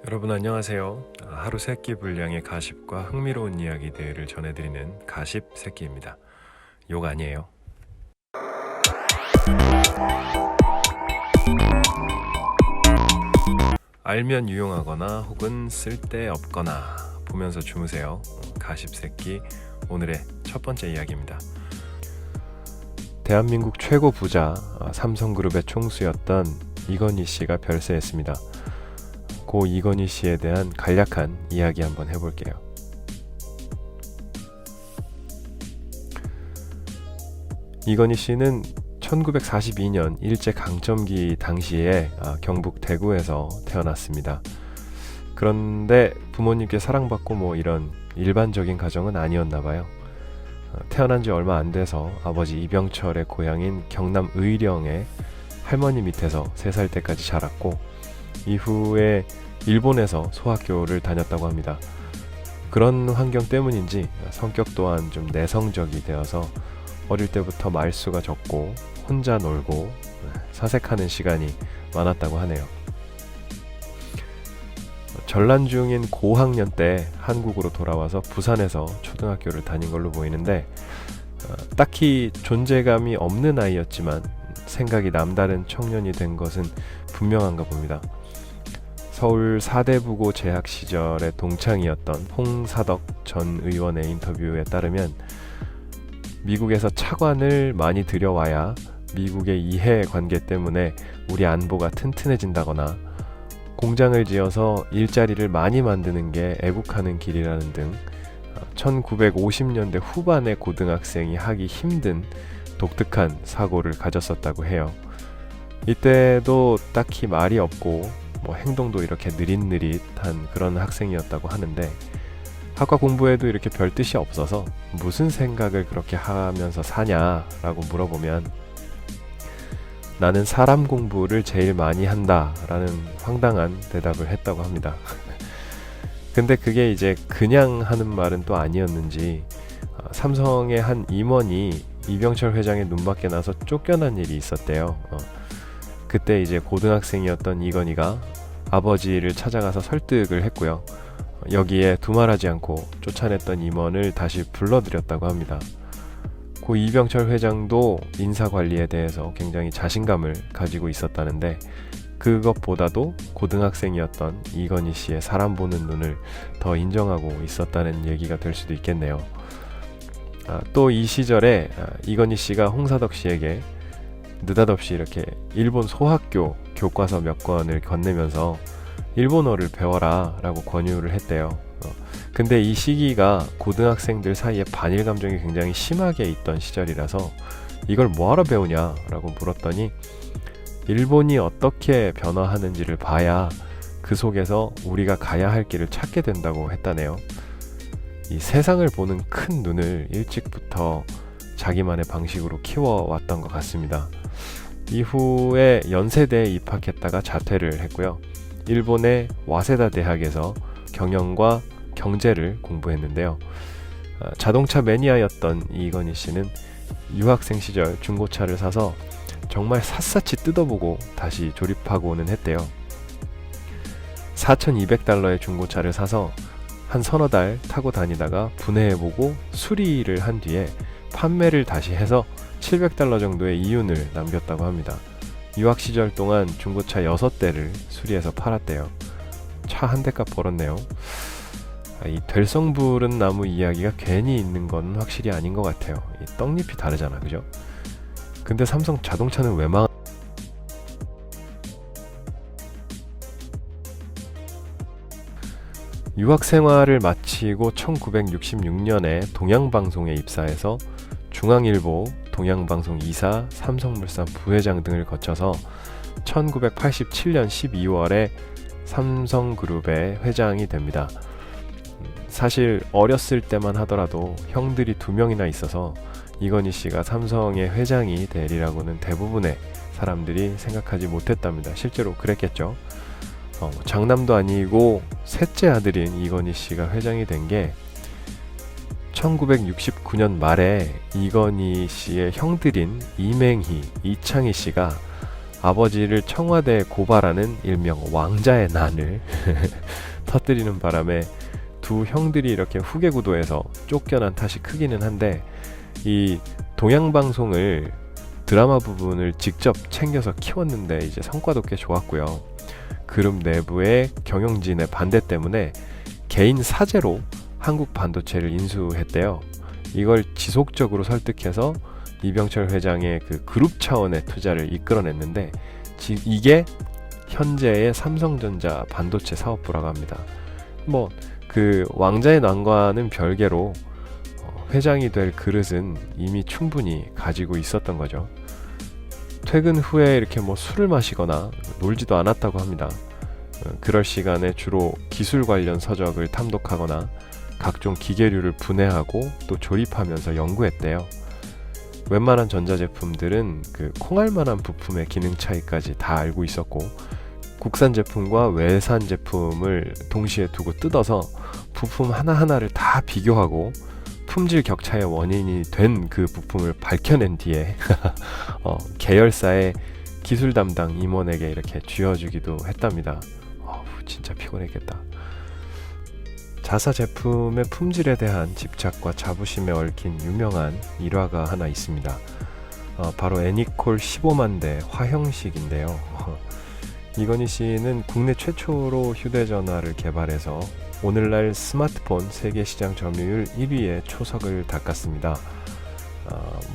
여러분 안녕하세요. 하루 세끼 분량의 가십과 흥미로운 이야기들을 전해드리는 가십 세끼입니다. 욕 아니에요. 알면 유용하거나 혹은 쓸데없거나 보면서 주무세요. 가십 세끼 오늘의 첫 번째 이야기입니다. 대한민국 최고 부자 삼성그룹의 총수였던 이건희 씨가 별세했습니다. 고 이건희 씨에 대한 간략한 이야기 한번 해볼게요. 이건희 씨는 1942년 일제강점기 당시에 경북 대구에서 태어났습니다. 그런데 부모님께 사랑받고 이런 일반적인 가정은 아니었나 봐요. 태어난 지 얼마 안 돼서 아버지 이병철의 고향인 경남 의령의 할머니 밑에서 3살 때까지 자랐고 이후에 일본에서 소학교를 다녔다고 합니다. 그런 환경 때문인지 성격 또한 좀 내성적이 되어서 어릴 때부터 말수가 적고 혼자 놀고 사색하는 시간이 많았다고 하네요. 전란 중인 고학년 때 한국으로 돌아와서 부산에서 초등학교를 다닌 걸로 보이는데 딱히 존재감이 없는 아이였지만 생각이 남다른 청년이 된 것은 분명한가 봅니다. 서울 사대부고 재학 시절의 동창이었던 홍사덕 전 의원의 인터뷰에 따르면 미국에서 차관을 많이 들여와야 미국의 이해관계 때문에 우리 안보가 튼튼해진다거나 공장을 지어서 일자리를 많이 만드는 게 애국하는 길이라는 등 1950년대 후반의 고등학생이 하기 힘든 독특한 사고를 가졌었다고 해요. 이때도 딱히 말이 없고 행동도 이렇게 느릿느릿한 그런 학생이었다고 하는데 학과 공부에도 이렇게 별 뜻이 없어서 무슨 생각을 그렇게 하면서 사냐라고 물어보면 나는 사람 공부를 제일 많이 한다 라는 황당한 대답을 했다고 합니다. 근데 그게 이제 그냥 하는 말은 또 아니었는지 삼성의 한 임원이 이병철 회장의 눈밖에 나서 쫓겨난 일이 있었대요. 그때 이제 고등학생이었던 이건희가 아버지를 찾아가서 설득을 했고요. 여기에 두말하지 않고 쫓아냈던 임원을 다시 불러들였다고 합니다. 고 이병철 회장도 인사관리에 대해서 굉장히 자신감을 가지고 있었다는데 그것보다도 고등학생이었던 이건희 씨의 사람 보는 눈을 더 인정하고 있었다는 얘기가 될 수도 있겠네요. 또 이 시절에 이건희 씨가 홍사덕 씨에게 느닷없이 이렇게 일본 소학교 교과서 몇 권을 건네면서 일본어를 배워라 라고 권유를 했대요. 근데 이 시기가 고등학생들 사이에 반일 감정이 굉장히 심하게 있던 시절이라서 이걸 뭐하러 배우냐 라고 물었더니 일본이 어떻게 변화하는지를 봐야 그 속에서 우리가 가야 할 길을 찾게 된다고 했다네요. 이 세상을 보는 큰 눈을 일찍부터 자기만의 방식으로 키워왔던 것 같습니다. 이후에 연세대에 입학했다가 자퇴를 했고요. 일본의 와세다 대학에서 경영과 경제를 공부했는데요. 자동차 매니아였던 이건희 씨는 유학생 시절 중고차를 사서 정말 샅샅이 뜯어보고 다시 조립하고는 했대요. $4,200의 중고차를 사서 한 서너 달 타고 다니다가 분해해보고 수리를 한 뒤에 판매를 다시 해서 $700 정도의 이윤을 남겼다고 합니다. 유학 시절 동안 중고차 6대를 수리해서 팔았대요. 차 한 대값 벌었네요. 이 될성부른 나무 이야기가 괜히 있는 건 확실히 아닌 것 같아요. 이 떡잎이 다르잖아, 그죠? 근데 삼성 자동차는 왜 망... 유학 생활을 마치고 1966년에 동양방송에 입사해서 중앙일보, 동양방송 이사, 삼성물산 부회장 등을 거쳐서 1987년 12월에 삼성그룹의 회장이 됩니다. 사실 어렸을 때만 하더라도 형들이 2명이나 있어서 이건희 씨가 삼성의 회장이 되리라고는 대부분의 사람들이 생각하지 못했답니다. 실제로 그랬겠죠. 장남도 아니고 셋째 아들인 이건희 씨가 회장이 된 게 1969년 말에 이건희 씨의 형들인 이맹희, 이창희 씨가 아버지를 청와대에 고발하는 일명 왕자의 난을 터뜨리는 바람에 두 형들이 이렇게 후계구도에서 쫓겨난 탓이 크기는 한데, 이 동양방송을 드라마 부분을 직접 챙겨서 키웠는데 이제 성과도 꽤 좋았고요. 그룹 내부의 경영진의 반대 때문에 개인 사재로 한국 반도체를 인수했대요. 이걸 지속적으로 설득해서 이병철 회장의 그 그룹 차원의 투자를 이끌어냈는데, 이게 현재의 삼성전자 반도체 사업부라고 합니다. 뭐 그 왕자의 난과는 별개로 회장이 될 그릇은 이미 충분히 가지고 있었던 거죠. 퇴근 후에 이렇게 뭐 술을 마시거나 놀지도 않았다고 합니다. 그럴 시간에 주로 기술 관련 서적을 탐독하거나 각종 기계류를 분해하고 또 조립하면서 연구했대요. 웬만한 전자제품들은 그 콩알만한 부품의 기능 차이까지 다 알고 있었고, 국산 제품과 외산 제품을 동시에 두고 뜯어서 부품 하나하나를 다 비교하고 품질 격차의 원인이 된 그 부품을 밝혀낸 뒤에 계열사의 기술 담당 임원에게 이렇게 쥐어주기도 했답니다. 진짜 피곤했겠다. 자사 제품의 품질에 대한 집착과 자부심에 얽힌 유명한 일화가 하나 있습니다. 바로 애니콜 15만 대 화형식인데요. 이건희 씨는 국내 최초로 휴대전화를 개발해서 오늘날 스마트폰 세계 시장 점유율 1위에 초석을 닦았습니다.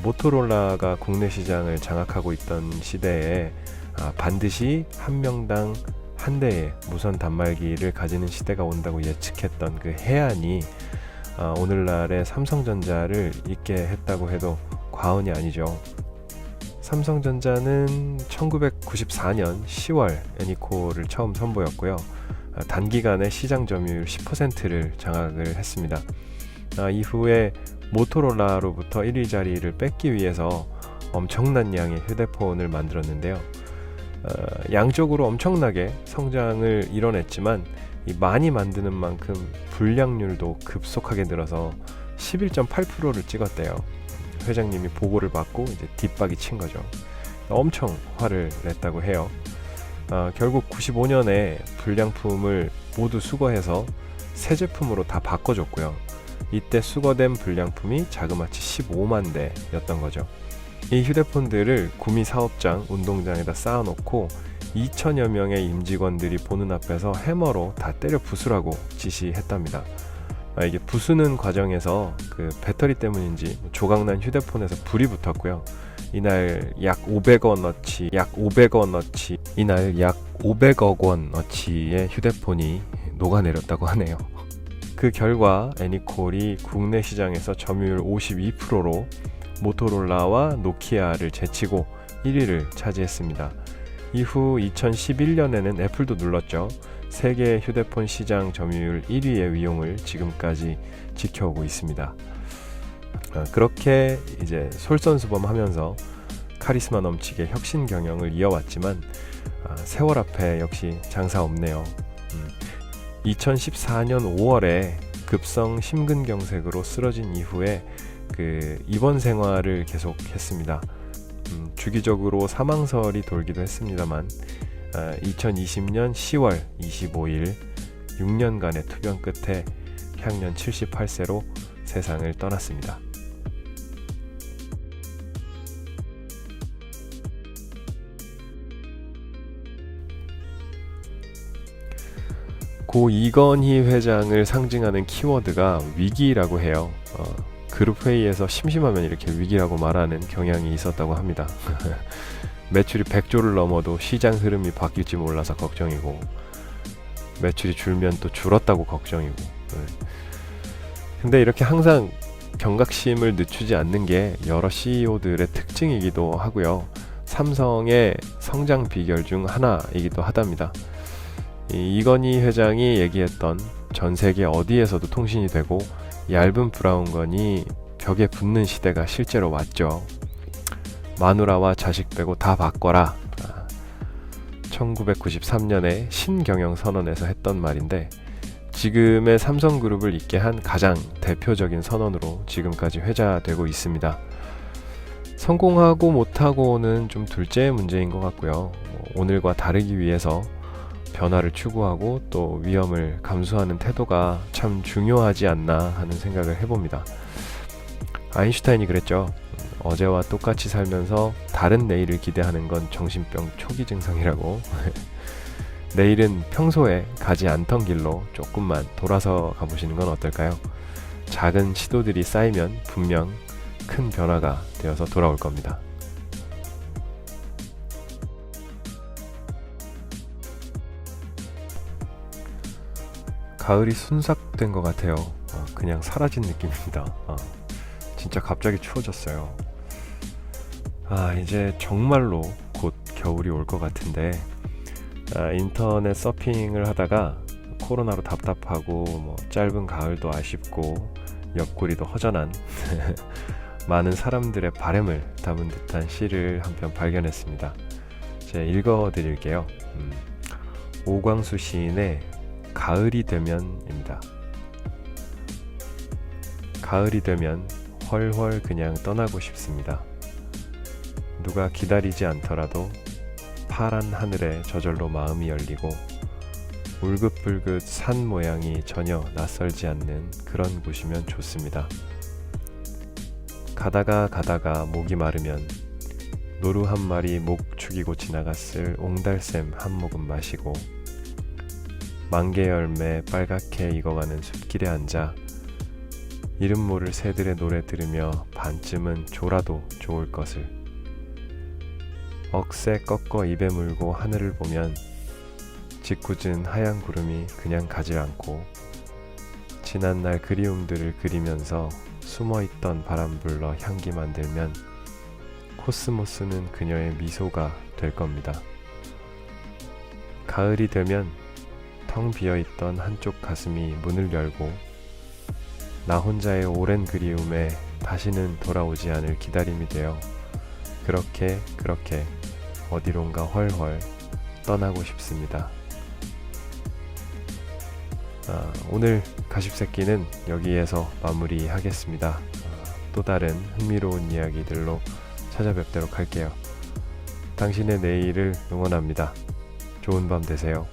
모토로라가 국내 시장을 장악하고 있던 시대에 반드시 한 명당 한 대의 무선 단말기를 가지는 시대가 온다고 예측했던 그 해안이 오늘날의 삼성전자를 있게 했다고 해도 과언이 아니죠. 삼성전자는 1994년 10월 애니콜을 처음 선보였고요. 단기간에 시장 점유율 10%를 장악을 했습니다. 이후에 모토로라로부터 1위 자리를 뺏기 위해서 엄청난 양의 휴대폰을 만들었는데요. 양적으로 엄청나게 성장을 이뤄냈지만 많이 만드는 만큼 불량률도 급속하게 늘어서 11.8%를 찍었대요. 회장님이 보고를 받고 이제 뒷박이 친 거죠. 엄청 화를 냈다고 해요. 결국 95년에 불량품을 모두 수거해서 새 제품으로 다 바꿔줬고요. 이때 수거된 불량품이 자그마치 15만 대였던 거죠. 이 휴대폰들을 구미 사업장, 운동장에다 쌓아놓고 2천여 명의 임직원들이 보는 앞에서 해머로 다 때려 부수라고 지시했답니다. 이게 부수는 과정에서 그 배터리 때문인지 조각난 휴대폰에서 불이 붙었고요. 이날 약 500억 원어치의 휴대폰이 녹아내렸다고 하네요. 그 결과 애니콜이 국내 시장에서 점유율 52%로 모토로라와 노키아를 제치고 1위를 차지했습니다. 이후 2011년에는 애플도 눌렀죠. 세계 휴대폰 시장 점유율 1위의 위용을 지금까지 지켜오고 있습니다. 그렇게 이제 솔선수범하면서 카리스마 넘치게 혁신 경영을 이어왔지만 세월 앞에 역시 장사 없네요. 2014년 5월에 급성 심근경색으로 쓰러진 이후에 그 입원 생활을 계속했습니다. 주기적으로 사망설이 돌기도 했습니다만 2020년 10월 25일 6년간의 투병 끝에 향년 78세로 세상을 떠났습니다. 고 이건희 회장을 상징하는 키워드가 위기라고 해요. 그룹 회의에서 심심하면 이렇게 위기라고 말하는 경향이 있었다고 합니다. 매출이 100조를 넘어도 시장 흐름이 바뀔지 몰라서 걱정이고, 매출이 줄면 또 줄었다고 걱정이고. 근데 이렇게 항상 경각심을 늦추지 않는 게 여러 CEO들의 특징이기도 하고요. 삼성의 성장 비결 중 하나이기도 하답니다. 이건희 회장이 얘기했던 전 세계 어디에서도 통신이 되고 얇은 브라운관이 벽에 붙는 시대가 실제로 왔죠. 마누라와 자식 빼고 다 바꿔라. 1993년에 신경영선언에서 했던 말인데 지금의 삼성그룹을 잇게 한 가장 대표적인 선언으로 지금까지 회자되고 있습니다. 성공하고 못하고는 좀 둘째의 문제인 것 같고요. 오늘과 다르기 위해서 변화를 추구하고 또 위험을 감수하는 태도가 참 중요하지 않나 하는 생각을 해봅니다. 아인슈타인이 그랬죠. 어제와 똑같이 살면서 다른 내일을 기대하는 건 정신병 초기 증상이라고. 내일은 평소에 가지 않던 길로 조금만 돌아서 가보시는 건 어떨까요? 작은 시도들이 쌓이면 분명 큰 변화가 되어서 돌아올 겁니다. 가을이 순삭된 것 같아요. 그냥 사라진 느낌입니다. 진짜 갑자기 추워졌어요. 이제 정말로 곧 겨울이 올 것 같은데 인터넷 서핑을 하다가 코로나로 답답하고 짧은 가을도 아쉽고 옆구리도 허전한 많은 사람들의 바람을 담은 듯한 시를 한 편 발견했습니다. 제가 읽어드릴게요. 오광수 시인의 가을이 되면입니다. 가을이 되면 훨훨 그냥 떠나고 싶습니다. 누가 기다리지 않더라도 파란 하늘에 저절로 마음이 열리고 울긋불긋 산 모양이 전혀 낯설지 않는 그런 곳이면 좋습니다. 가다가 목이 마르면 노루 한 마리 목 축이고 지나갔을 옹달샘 한 모금 마시고 만개 열매 빨갛게 익어가는 숲길에 앉아 이름 모를 새들의 노래 들으며 반쯤은 졸아도 좋을 것을 억새 꺾어 입에 물고 하늘을 보면 짓궂은 하얀 구름이 그냥 가질 않고 지난날 그리움들을 그리면서 숨어있던 바람 불러 향기 만들면 코스모스는 그녀의 미소가 될 겁니다. 가을이 되면 텅 비어있던 한쪽 가슴이 문을 열고 나 혼자의 오랜 그리움에 다시는 돌아오지 않을 기다림이 되어 그렇게 어디론가 훨훨 떠나고 싶습니다. 오늘 가십새끼는 여기에서 마무리하겠습니다. 또 다른 흥미로운 이야기들로 찾아뵙도록 할게요. 당신의 내일을 응원합니다. 좋은 밤 되세요.